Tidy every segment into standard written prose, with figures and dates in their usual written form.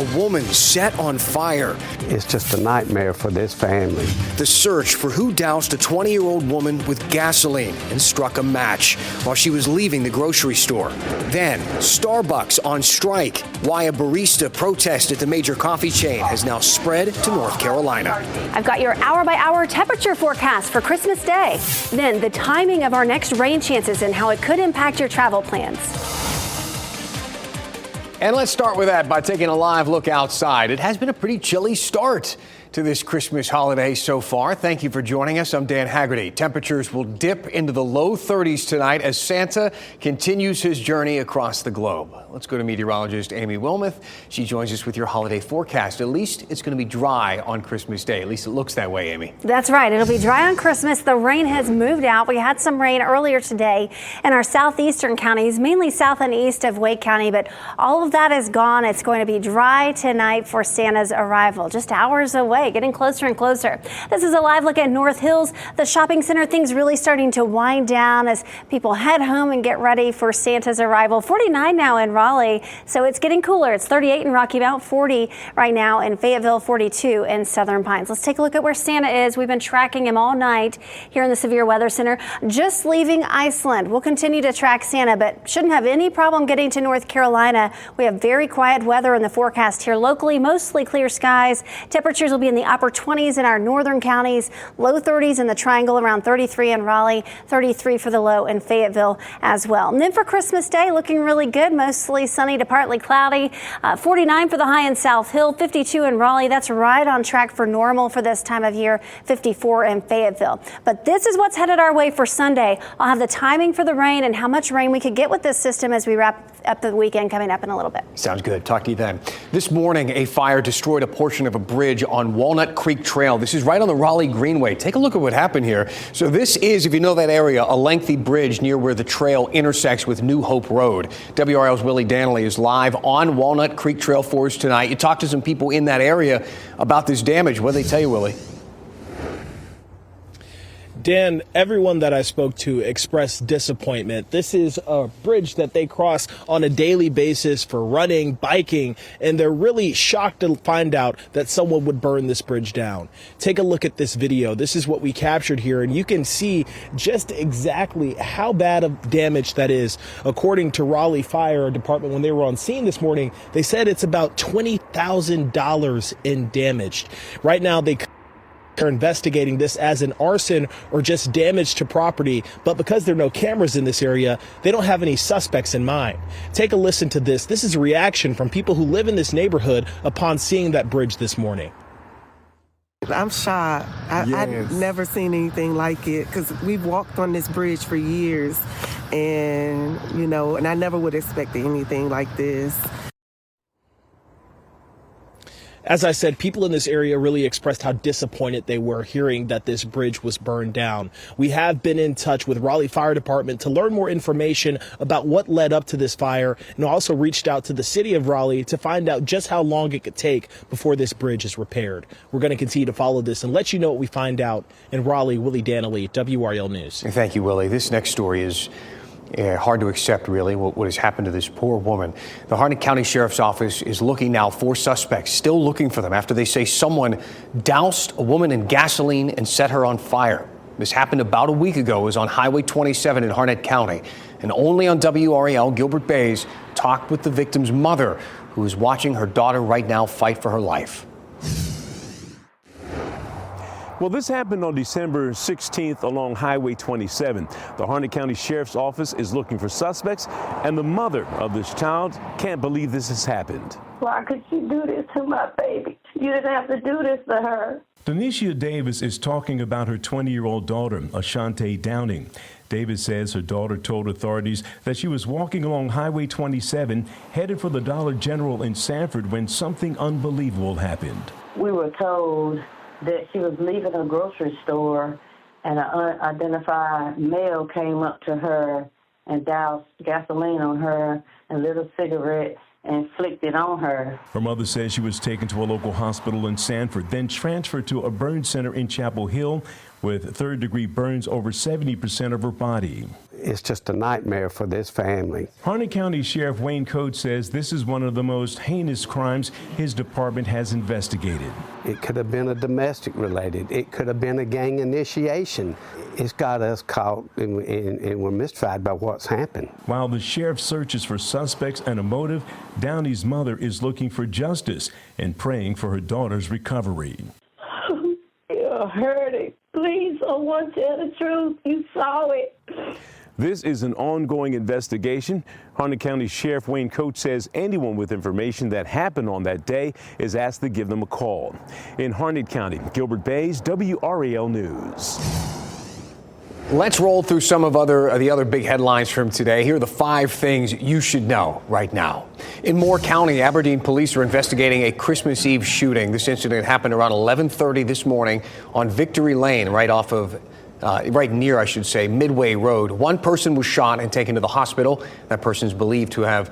a woman set on fire. It's just a nightmare for this family. The search for who doused a 20-year-old woman with gasoline and struck a match while she was leaving the grocery store. Then, Starbucks on strike. Why a barista protest at the major coffee chain has now spread to North Carolina. I've got your hour-by-hour temperature forecast for Christmas Day. Then, the timing of our next rain chances and how it could impact your travel plans. And let's start with that by taking a live look outside. It has been a pretty chilly start to this Christmas holiday so far. Thank you for joining us. I'm Dan Haggerty. Temperatures will dip into the low 30s tonight as Santa continues his journey across the globe. Let's go to meteorologist Amy Wilmoth. She joins us with your holiday forecast. At least it's going to be dry on Christmas Day. At least it looks that way, Amy. That's right. It'll be dry on Christmas. The rain has moved out. We had some rain earlier today in our southeastern counties, mainly south and east of Wake County, but all of that is gone. It's going to be dry tonight for Santa's arrival, just hours away, getting closer and closer. This is a live look at North Hills, the shopping center. Things really starting to wind down as people head home and get ready for Santa's arrival. 49 now in Raleigh, so it's getting cooler. It's 38 in Rocky Mount, 40 right now in Fayetteville, 42 in Southern Pines. Let's take a look at where Santa is. We've been tracking him all night here in the Severe Weather Center, just leaving Iceland. We'll continue to track Santa, but shouldn't have any problem getting to North Carolina. We have very quiet weather in the forecast here locally, mostly clear skies. Temperatures will be in the upper 20s in our northern counties, low 30s in the Triangle, around 33 in Raleigh, 33 for the low in Fayetteville as well. And then for Christmas Day, looking really good, mostly sunny to partly cloudy, 49 for the high in South Hill, 52 in Raleigh. That's right on track for normal for this time of year, 54 in Fayetteville. But this is what's headed our way for Sunday. I'll have the timing for the rain and how much rain we could get with this system as we wrap up the weekend coming up in a little bit. Sounds good. Talk to you then. This morning, a fire destroyed a portion of a bridge on Walnut Creek Trail. This is right on the Raleigh Greenway. Take a look at what happened here. So this is, if you know that area, a lengthy bridge near where the trail intersects with New Hope Road. WRAL's Willie Danley is live on Walnut Creek Trail for us tonight. You talked to some people in that area about this damage. What did they tell you, Willie? Dan, everyone that I spoke to expressed disappointment. This is a bridge that they cross on a daily basis for running, biking, and they're really shocked to find out that someone would burn this bridge down. Take a look at this video. This is what we captured here, and you can see just exactly how bad of damage that is. According to Raleigh Fire Department, when they were on scene this morning, they said it's about $20,000 in damage. Right now, they are investigating this as an arson or just damage to property, but because there are no cameras in this area, they don't have any suspects in mind. Take a listen to this. This is a reaction from people who live in this neighborhood upon seeing that bridge this morning. I'm shocked. I've never seen anything like it because we've walked on this bridge for years and, and I never would expect anything like this. As I said, people in this area really expressed how disappointed they were hearing that this bridge was burned down. We have been in touch with Raleigh Fire Department to learn more information about what led up to this fire, and also reached out to the city of Raleigh to find out just how long it could take before this bridge is repaired. We're going to continue to follow this and let you know what we find out. In Raleigh, Willie Danley, WRAL News. Thank you, Willie. This next story is hard to accept, really, what has happened to this poor woman. The Harnett County Sheriff's Office is looking now for suspects, still looking for them after they say someone doused a woman in gasoline and set her on fire. This happened about a week ago. It was on Highway 27 in Harnett County. And only on WRAL, Gilbert Bays talked with the victim's mother, who is watching her daughter right now fight for her life. Well, this happened on December 16th along Highway 27. The Harnett County Sheriff's Office is looking for suspects, and the mother of this child can't believe this has happened. Why could you do this to my baby? You didn't have to do this to her. Donicia Davis is talking about her 20-year-old daughter, Ashante Downing. Davis says her daughter told authorities that she was walking along Highway 27, headed for the Dollar General in Sanford, when something unbelievable happened. We were told that she was leaving a grocery store and an unidentified male came up to her and doused gasoline on her and lit a cigarette and flicked it on her. Her mother says she was taken to a local hospital in Sanford, then transferred to a burn center in Chapel Hill, with third-degree burns over 70% of her body. It's just a nightmare for this family. Harnett County Sheriff Wayne Coates says this is one of the most heinous crimes his department has investigated. It could have been a domestic related. It could have been a gang initiation. It's got us caught and we're mystified by what's happened. While the sheriff searches for suspects and a motive, Downey's mother is looking for justice and praying for her daughter's recovery. You heard it. Please, I want to tell the truth. You saw it. This is an ongoing investigation. Harnett County Sheriff Wayne Coates says anyone with information that happened on that day is asked to give them a call. In Harnett County, Gilbert Bays, WRAL News. Let's roll through some of the other big headlines from today. Here are the 5 things you should know right now. In Moore County, Aberdeen police are investigating a Christmas Eve shooting. This incident happened around 11:30 this morning on Victory Lane, right near, I should say, Midway Road. One person was shot and taken to the hospital. That person is believed to have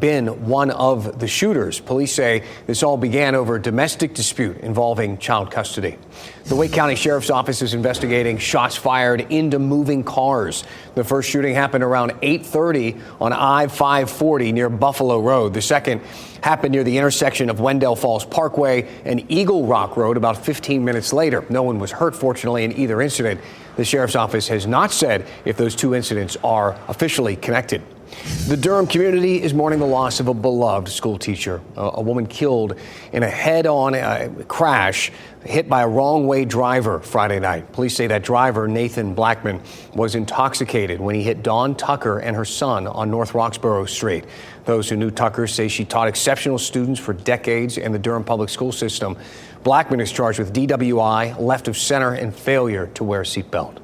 been one of the shooters. Police say this all began over a domestic dispute involving child custody. The Wake County Sheriff's Office is investigating shots fired into moving cars. The first shooting happened around 8:30 on I-540 near Buffalo Road. The second happened near the intersection of Wendell Falls Parkway and Eagle Rock Road about 15 minutes later. No one was hurt, fortunately, in either incident. The Sheriff's Office has not said if those two incidents are officially connected. The Durham community is mourning the loss of a beloved school teacher, a woman killed in a head-on crash hit by a wrong-way driver Friday night. Police say that driver, Nathan Blackman, was intoxicated when he hit Dawn Tucker and her son on North Roxborough Street. Those who knew Tucker say she taught exceptional students for decades in the Durham public school system. Blackman is charged with DWI, left of center, and failure to wear a seatbelt.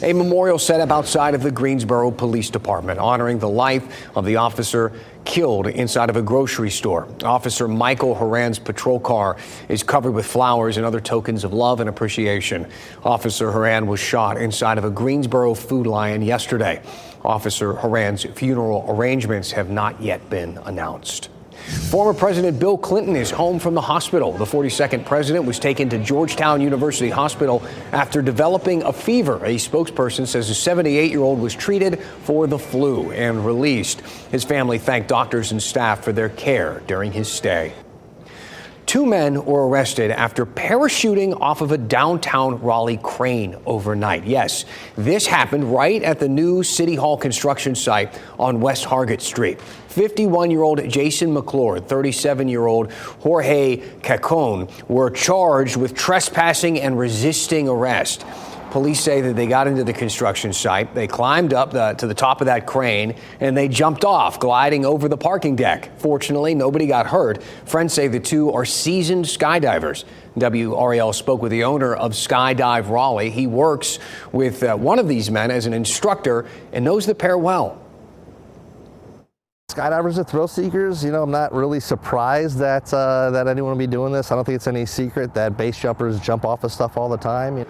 A memorial set up outside of the Greensboro Police Department honoring the life of the officer killed inside of a grocery store. Officer Michael Horan's patrol car is covered with flowers and other tokens of love and appreciation. Officer Horan was shot inside of a Greensboro Food Lion yesterday. Officer Horan's funeral arrangements have not yet been announced. Former President Bill Clinton is home from the hospital. The 42nd president was taken to Georgetown University Hospital after developing a fever. A spokesperson says the 78-year-old was treated for the flu and released. His family thanked doctors and staff for their care during his stay. 2 men were arrested after parachuting off of a downtown Raleigh crane overnight. Yes, this happened right at the new City Hall construction site on West Hargett Street. 51-year-old Jason McClure, 37-year-old Jorge Cacon were charged with trespassing and resisting arrest. Police say that they got into the construction site, they climbed up to the top of that crane, and they jumped off, gliding over the parking deck. Fortunately, nobody got hurt. Friends say the two are seasoned skydivers. WRAL spoke with the owner of Skydive Raleigh. He works with one of these men as an instructor and knows the pair well. Skydivers are thrill seekers. You know, I'm not really surprised that anyone would be doing this. I don't think it's any secret that base jumpers jump off of stuff all the time.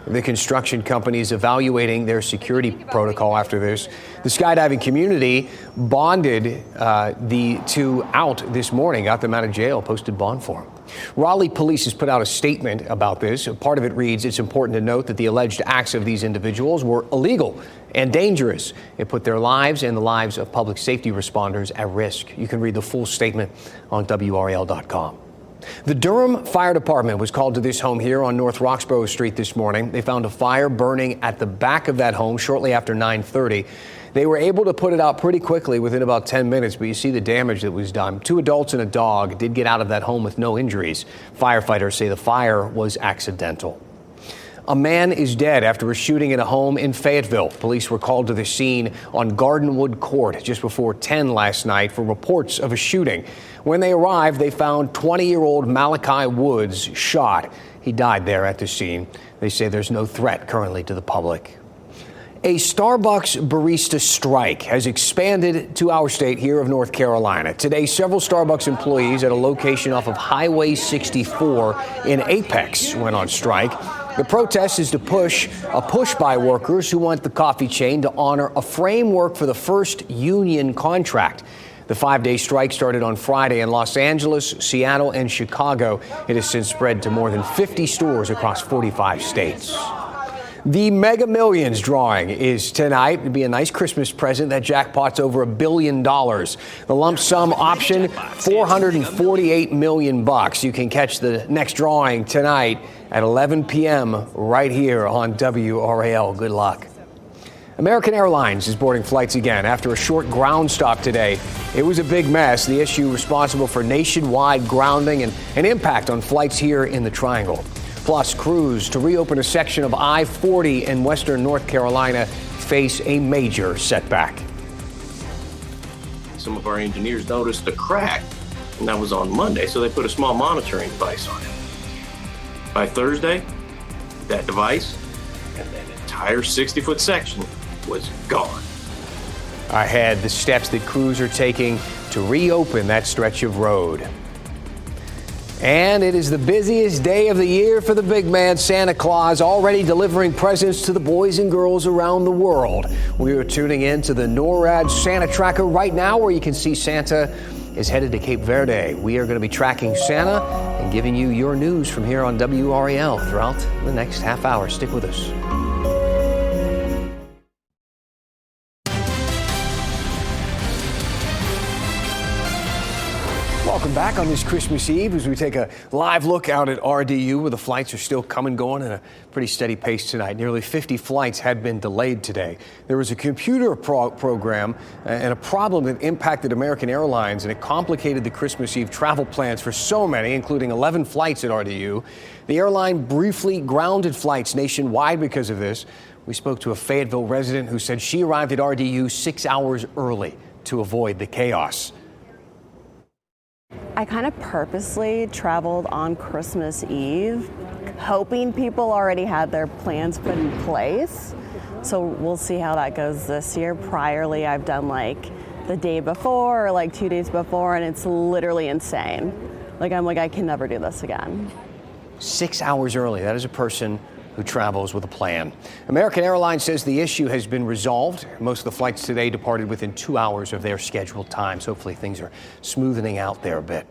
The construction company is evaluating their security protocol after this. The skydiving community bonded the two out this morning, got them out of jail, posted bond for them. Raleigh police has put out a statement about this. Part of it reads, it's important to note that the alleged acts of these individuals were illegal and dangerous. It put their lives and the lives of public safety responders at risk. You can read the full statement on WRAL.com. The Durham Fire Department was called to this home here on North Roxborough Street this morning. They found a fire burning at the back of that home shortly after 9:30. They were able to put it out pretty quickly within about 10 minutes, but you see the damage that was done. 2 adults and a dog did get out of that home with no injuries. Firefighters say the fire was accidental. A man is dead after a shooting in a home in Fayetteville. Police were called to the scene on Gardenwood Court just before 10 last night for reports of a shooting. When they arrived, they found 20-year-old Malachi Woods shot. He died there at the scene. They say there's no threat currently to the public. A Starbucks barista strike has expanded to our state here of North Carolina. Today, several Starbucks employees at a location off of Highway 64 in Apex went on strike. The protest is to push by workers who want the coffee chain to honor a framework for the first union contract. The 5-day strike started on Friday in Los Angeles, Seattle, and Chicago. It has since spread to more than 50 stores across 45 states. The Mega Millions drawing is tonight. It'd be a nice Christmas present. That jackpot's over $1 billion. The lump sum option, $448 million. You can catch the next drawing tonight at 11 p.m. right here on WRAL. Good luck. American Airlines is boarding flights again after a short ground stop today. It was a big mess. The issue responsible for nationwide grounding and an impact on flights here in the Triangle. Plus, crews to reopen a section of I-40 in western North Carolina face a major setback. Some of our engineers noticed a crack, and that was on Monday, so they put a small monitoring device on it. By Thursday, that device and that entire 60-foot section was gone. Ahead, the steps that crews are taking to reopen that stretch of road. And it is the busiest day of the year for the big man, Santa Claus, already delivering presents to the boys and girls around the world. We are tuning in to the NORAD Santa Tracker right now, where you can see Santa is headed to Cape Verde. We are going to be tracking Santa and giving you your news from here on WRAL throughout the next half hour. Stick with us. Welcome back on this Christmas Eve as we take a live look out at RDU, where the flights are still coming, going at a pretty steady pace tonight. Nearly 50 flights had been delayed today. There was a computer program and a problem that impacted American Airlines, and it complicated the Christmas Eve travel plans for so many, including 11 flights at RDU. The airline briefly grounded flights nationwide because of this. We spoke to a Fayetteville resident who said she arrived at RDU 6 hours early to avoid the chaos. I kind of purposely traveled on Christmas Eve, hoping people already had their plans put in place. So we'll see how that goes this year. Priorly, I've done like the day before or like 2 days before, and it's literally insane. I'm like, I can never do this again. 6 hours early. That is a person who travels with a plan. American Airlines says the issue has been resolved. Most of the flights today departed within 2 hours of their scheduled times. Hopefully things are smoothening out there a bit.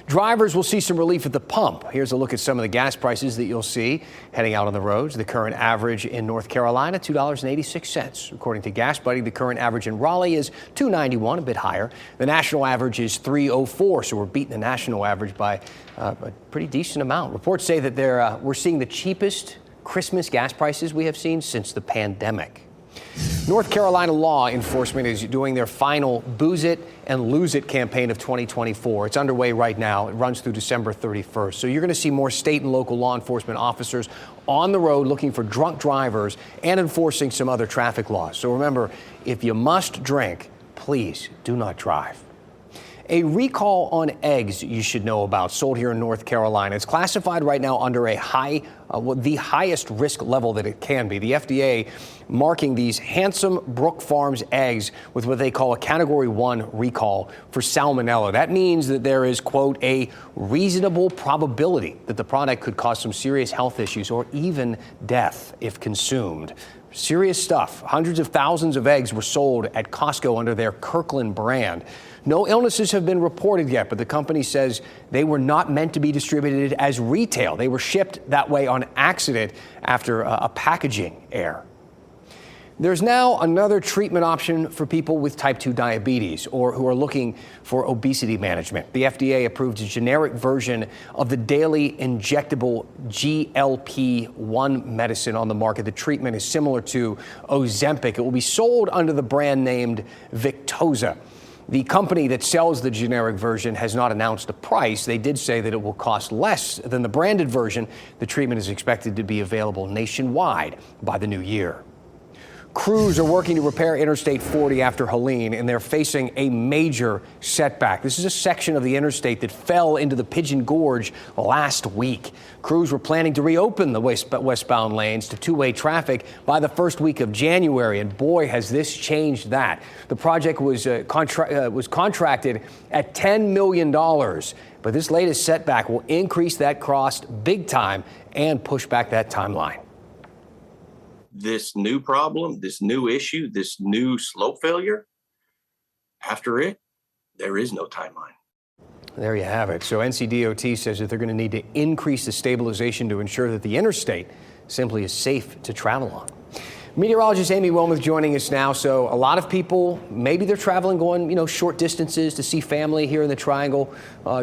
Drivers will see some relief at the pump. Here's a look at some of the gas prices that you'll see heading out on the roads. The current average in North Carolina, $2.86. According to Gas Buddy, the current average in Raleigh is $2.91, a bit higher. The national average is $3.04, so we're beating the national average by a pretty decent amount. Reports say that we're seeing the cheapest Christmas gas prices we have seen since the pandemic. North Carolina law enforcement is doing their final Booze It and Lose It campaign of 2024. It's underway right now. It runs through December 31st. So you're going to see more state and local law enforcement officers on the road looking for drunk drivers and enforcing some other traffic laws. So remember, if you must drink, please do not drive. A recall on eggs you should know about, sold here in North Carolina. It's classified right now under a the highest risk level that it can be. The FDA marking these Handsome Brook Farms eggs with what they call a Category 1 recall for salmonella. That means that there is, quote, a reasonable probability that the product could cause some serious health issues or even death if consumed. Serious stuff. Hundreds of thousands of eggs were sold at Costco under their Kirkland brand. No illnesses have been reported yet, but the company says they were not meant to be distributed as retail. They were shipped that way on accident after a packaging error. There's now another treatment option for people with type 2 diabetes or who are looking for obesity management. The FDA approved a generic version of the daily injectable GLP-1 medicine on the market. The treatment is similar to Ozempic. It will be sold under the brand named Victoza. The company that sells the generic version has not announced a price. They did say that it will cost less than the branded version. The treatment is expected to be available nationwide by the new year. Crews are working to repair Interstate 40 after Helene, and they're facing a major setback. This is a section of the interstate that fell into the Pigeon Gorge last week. Crews were planning to reopen the westbound lanes to two-way traffic by the first week of January, and boy, has this changed that. The project was contracted at $10 million, but this latest setback will increase that cost big time and push back that timeline. This new problem, this new issue, this new slope failure, after it, there is no timeline. There you have it. So NCDOT says that they're going to need to increase the stabilization to ensure that the interstate simply is safe to travel on. Meteorologist Amy Wilmoth joining us now. So a lot of people, maybe they're traveling, going, short distances to see family here in the Triangle,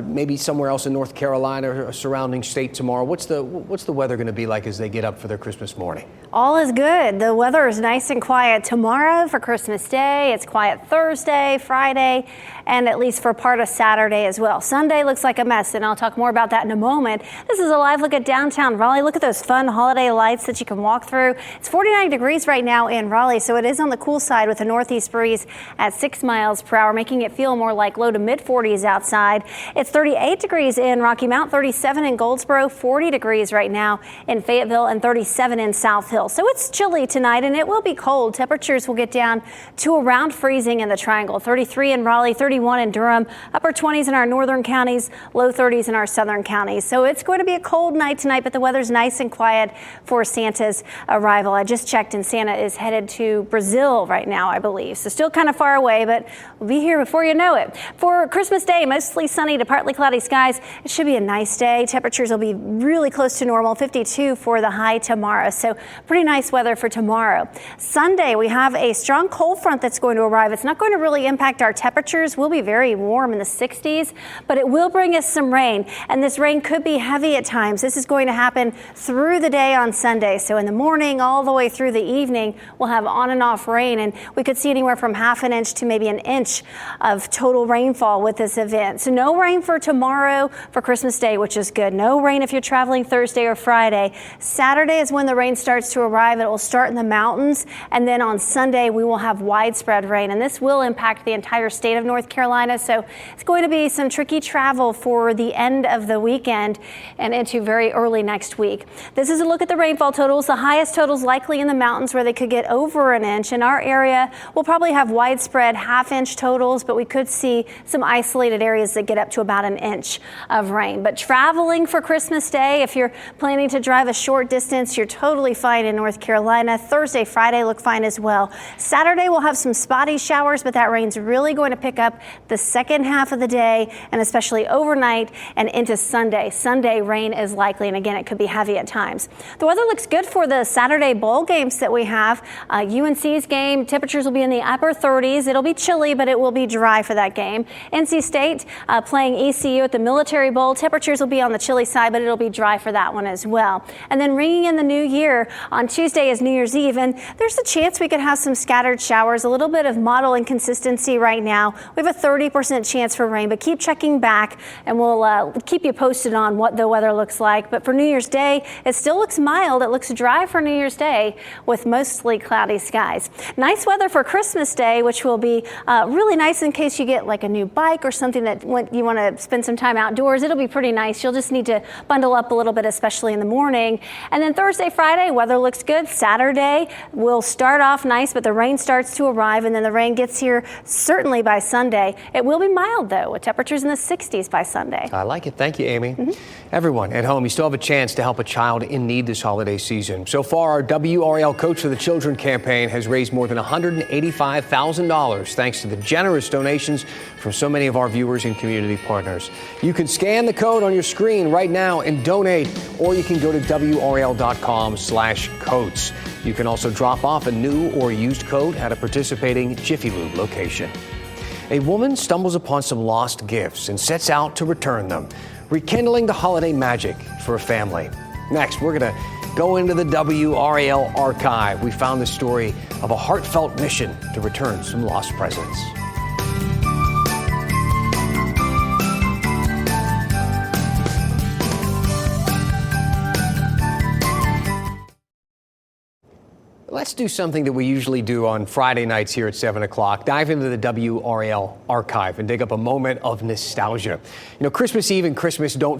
maybe somewhere else in North Carolina or a surrounding state tomorrow. What's the weather going to be like as they get up for their Christmas morning? All is good. The weather is nice and quiet tomorrow for Christmas Day. It's quiet Thursday, Friday, and at least for part of Saturday as well. Sunday looks like a mess, and I'll talk more about that in a moment. This is a live look at downtown Raleigh. Look at those fun holiday lights that you can walk through. It's 49 degrees right now in Raleigh, so it is on the cool side with a northeast breeze at 6 miles per hour, making it feel more like low to mid 40s outside. It's 38 degrees in Rocky Mount, 37 in Goldsboro, 40 degrees right now in Fayetteville, and 37 in South Hill. So it's chilly tonight, and it will be cold. Temperatures will get down to around freezing in the Triangle. 33 in Raleigh, 31 in Durham, upper 20s in our northern counties, low 30s in our southern counties. So it's going to be a cold night tonight, but the weather's nice and quiet for Santa's arrival. I just checked, and Santa is headed to Brazil right now, I believe. So still kind of far away, but we'll be here before you know it. For Christmas Day, mostly sunny to partly cloudy skies. It should be a nice day. Temperatures will be really close to normal, 52 for the high tomorrow. So pretty nice weather for tomorrow. Sunday, we have a strong cold front that's going to arrive. It's not going to really impact our temperatures. We'll be very warm in the 60s, but it will bring us some rain, and this rain could be heavy at times. This is going to happen through the day on Sunday. So in the morning all the way through the evening, we'll have on and off rain, and we could see anywhere from half an inch to maybe an inch of total rainfall with this event. So no rain for tomorrow for Christmas Day, which is good. No rain if you're traveling Thursday or Friday. Saturday is when the rain starts to arrive. It will start in the mountains, and then on Sunday we will have widespread rain, and this will impact the entire state of North Carolina. So it's going to be some tricky travel for the end of the weekend and into very early next week. This is a look at the rainfall totals. The highest totals likely in the mountains, where they could get over an inch. In our area, we'll probably have widespread half-inch totals, but we could see some isolated areas that get up to about an inch of rain. But traveling for Christmas Day, if you're planning to drive a short distance, you're totally fine in North Carolina. Thursday, Friday look fine as well. Saturday, we'll have some spotty showers, but that rain's really going to pick up the second half of the day, and especially overnight and into Sunday. Sunday, rain is likely, and again, it could be heavy at times. The weather looks good for the Saturday bowl games that we have. UNC's game, temperatures will be in the upper 30s. It'll be chilly, but it will be dry for that game. NC State playing ECU at the Military Bowl. Temperatures will be on the chilly side, but it'll be dry for that one as well. And then ringing in the new year, on Tuesday is New Year's Eve, and there's a chance we could have some scattered showers, a little bit of model inconsistency right now. We have a 30% chance for rain, but keep checking back, and we'll keep you posted on what the weather looks like. But for New Year's Day, it still looks mild. It looks dry for New Year's Day with mostly cloudy skies. Nice weather for Christmas Day, which will be really nice in case you get like a new bike or something that you want to spend some time outdoors. It'll be pretty nice. You'll just need to bundle up a little bit, especially in the morning. And then Thursday, Friday, weather looks good. Saturday will start off nice, but the rain starts to arrive, and then the rain gets here certainly by Sunday. It will be mild, though, with temperatures in the 60s by Sunday. I like it. Thank you, Amy. Everyone at home, you still have a chance to help a child in need this holiday season. So far, our WRAL Coach for the Children campaign has raised more than $185,000 thanks to the generous donations from so many of our viewers and community partners. You can scan the code on your screen right now and donate, or you can go to WRAL.com/coats. You can also drop off a new or used coat at a participating Jiffy Lube location. A woman stumbles upon some lost gifts and sets out to return them, rekindling the holiday magic for a family. Next, we're going to go into the WRAL archive. We found the story of a heartfelt mission to return some lost presents. Let's do something that we usually do on Friday nights here at 7 o'clock. Dive into the WRAL archive and dig up a moment of nostalgia. Christmas Eve and Christmas don't